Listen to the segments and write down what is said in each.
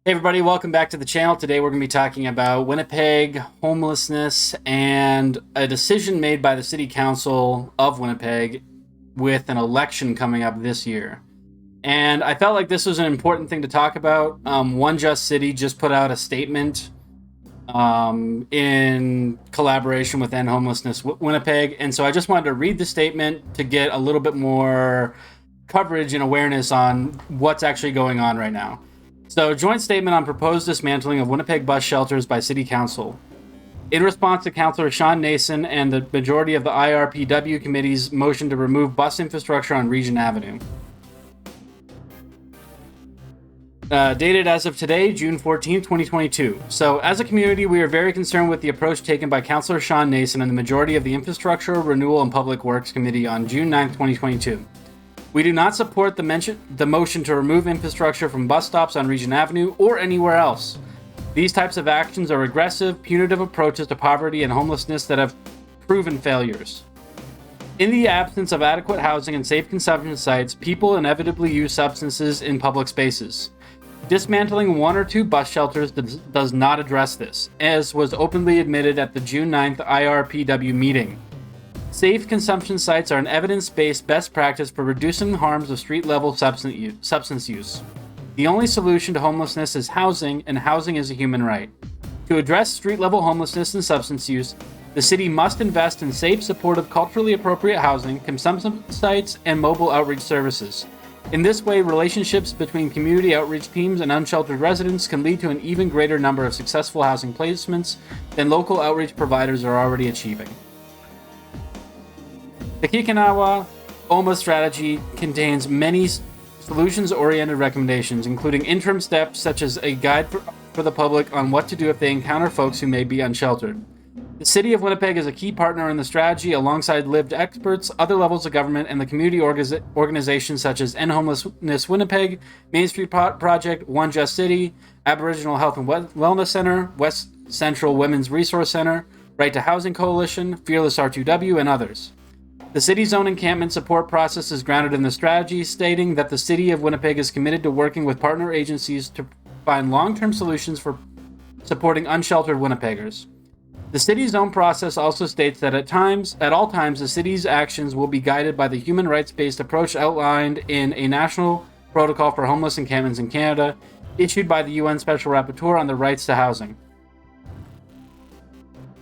Hey everybody, welcome back to the channel. Today we're going to be talking about Winnipeg, homelessness, and a decision made by the City Council of Winnipeg with an election coming up this year. And I felt like this was an important thing to talk about. One Just City just put out a statement in collaboration with End Homelessness Winnipeg, and so I just wanted to read the statement to get a little bit more coverage and awareness on what's actually going on right now. So, joint statement on proposed dismantling of Winnipeg bus shelters by City Council. In response to Councillor Sean Nason and the majority of the IRPW committee's motion to remove bus infrastructure on Regent Avenue. Dated as of today, June 14, 2022. So, as a community, we are very concerned with the approach taken by Councillor Sean Nason and the majority of the Infrastructure, Renewal, and Public Works Committee on June 9, 2022. We do not support the motion to remove infrastructure from bus stops on Regent Avenue or anywhere else. These types of actions are aggressive, punitive approaches to poverty and homelessness that have proven failures. In the absence of adequate housing and safe consumption sites, people inevitably use substances in public spaces. Dismantling one or two bus shelters does not address this, as was openly admitted at the June 9th IRPW meeting. Safe consumption sites are an evidence-based best practice for reducing the harms of street-level substance use. The only solution to homelessness is housing, and housing is a human right. To address street-level homelessness and substance use, the city must invest in safe, supportive, culturally appropriate housing, consumption sites, and mobile outreach services. In this way, relationships between community outreach teams and unsheltered residents can lead to an even greater number of successful housing placements than local outreach providers are already achieving. The Kikinawa OMA strategy contains many solutions-oriented recommendations, including interim steps such as a guide for the public on what to do if they encounter folks who may be unsheltered. The City of Winnipeg is a key partner in the strategy alongside lived experts, other levels of government, and the community organizations such as End Homelessness Winnipeg, Main Street Project, One Just City, Aboriginal Health and Wellness Center, West Central Women's Resource Center, Right to Housing Coalition, Fearless R2W, and others. The city's own encampment support process is grounded in the strategy, stating that the City of Winnipeg is committed to working with partner agencies to find long-term solutions for supporting unsheltered Winnipeggers. The city's own process also states that at all times, the city's actions will be guided by the human rights-based approach outlined in a national protocol for homeless encampments in Canada, issued by the UN Special Rapporteur on the rights to housing.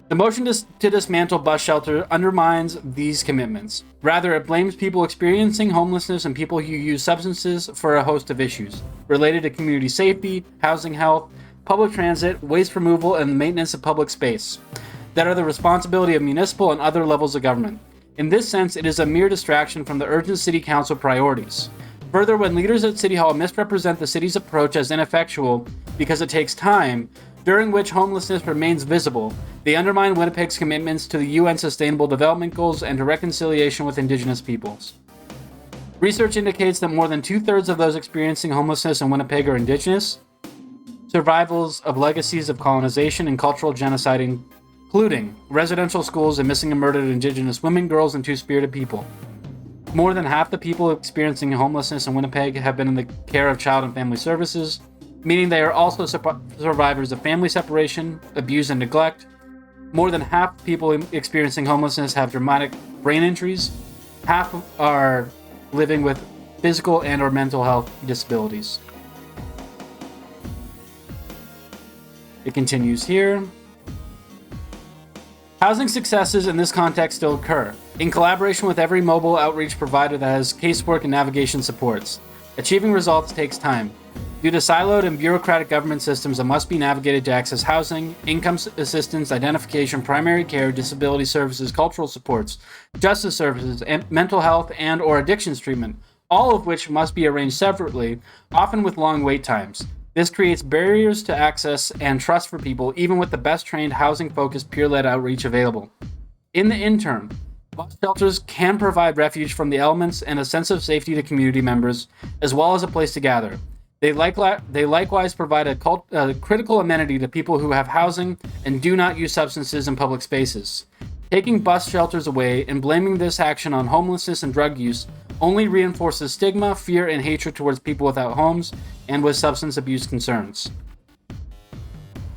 The motion to dismantle bus shelter undermines these commitments. Rather, it blames people experiencing homelessness and people who use substances for a host of issues related to community safety, housing health, public transit, waste removal, and maintenance of public space that are the responsibility of municipal and other levels of government. In this sense, it is a mere distraction from the urgent City Council priorities. Further, when leaders at City Hall misrepresent the city's approach as ineffectual because it takes time, during which homelessness remains visible, they undermine Winnipeg's commitments to the UN Sustainable Development Goals and to reconciliation with Indigenous peoples. Research indicates that more than 2/3 of those experiencing homelessness in Winnipeg are Indigenous, survivals of legacies of colonization and cultural genocide, including residential schools and missing and murdered Indigenous women, girls, and Two-Spirited people. More than half the people experiencing homelessness in Winnipeg have been in the care of Child and Family Services, meaning they are also survivors of family separation, abuse, and neglect. More than half people experiencing homelessness have traumatic brain injuries. Half are living with physical and/or mental health disabilities. It continues here. Housing successes in this context still occur, in collaboration with every mobile outreach provider that has casework and navigation supports. Achieving results takes time. Due to siloed and bureaucratic government systems that must be navigated to access housing, income assistance, identification, primary care, disability services, cultural supports, justice services, and mental health and/or addictions treatment, all of which must be arranged separately, often with long wait times. This creates barriers to access and trust for people, even with the best trained, housing-focused, peer-led outreach available. In the interim, bus shelters can provide refuge from the elements and a sense of safety to community members, as well as a place to gather. They likewise provide a critical amenity to people who have housing and do not use substances in public spaces. Taking bus shelters away and blaming this action on homelessness and drug use only reinforces stigma, fear, and hatred towards people without homes and with substance abuse concerns.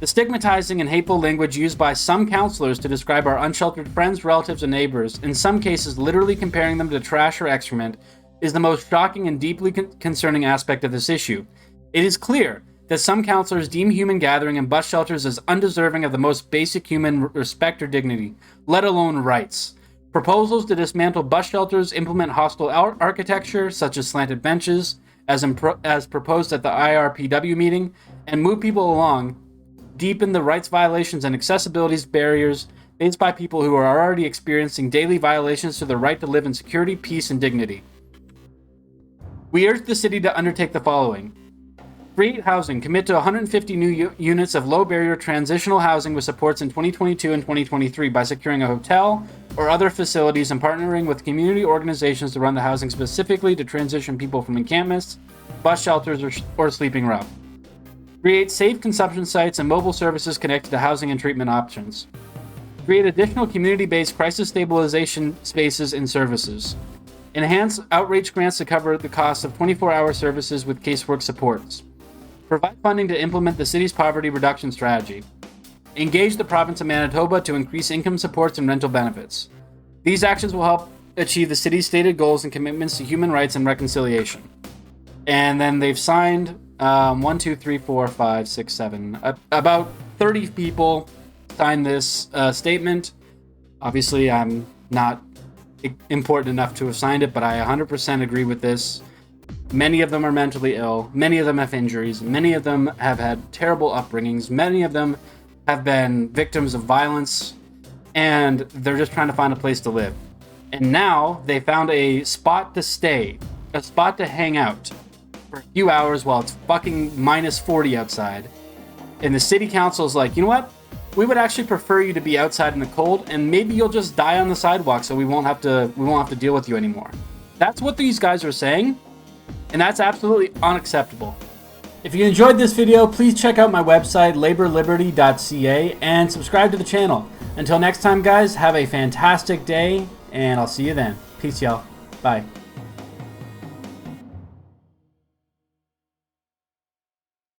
The stigmatizing and hateful language used by some counselors to describe our unsheltered friends, relatives, and neighbors, in some cases literally comparing them to trash or excrement, is the most shocking and deeply concerning aspect of this issue. It is clear that some counselors deem human gathering in bus shelters as undeserving of the most basic human respect or dignity, let alone rights. Proposals to dismantle bus shelters, implement hostile architecture, such as slanted benches, as proposed at the IRPW meeting, and move people along, deepen the rights violations and accessibility barriers faced by people who are already experiencing daily violations to their right to live in security, peace, and dignity. We urge the city to undertake the following. Create housing. Commit to 150 new units of low-barrier transitional housing with supports in 2022 and 2023 by securing a hotel or other facilities and partnering with community organizations to run the housing specifically to transition people from encampments, bus shelters, or sleeping rough. Create safe consumption sites and mobile services connected to housing and treatment options. Create additional community-based crisis stabilization spaces and services. Enhance outreach grants to cover the cost of 24-hour services with casework supports. Provide funding to implement the city's poverty reduction strategy. Engage the province of Manitoba to increase income supports and rental benefits. These actions will help achieve the city's stated goals and commitments to human rights and reconciliation. And then they've signed 1, 2, 3, 4, 5, 6, 7. About 30 people signed this statement. Obviously, I'm not important enough to have signed it, but I 100% agree with this. Many of them are mentally ill. Many of them have injuries. Many of them have had terrible upbringings. Many of them have been victims of violence, and they're just trying to find a place to live. And now they found a spot to stay, a spot to hang out for a few hours while it's fucking minus 40 outside. And the city council is like, you know what? We would actually prefer you to be outside in the cold, and maybe you'll just die on the sidewalk so we won't have to deal with you anymore. That's what these guys are saying, and that's absolutely unacceptable. If you enjoyed this video, please check out my website, laborliberty.ca, and subscribe to the channel. Until next time, guys, have a fantastic day, and I'll see you then. Peace, y'all. Bye.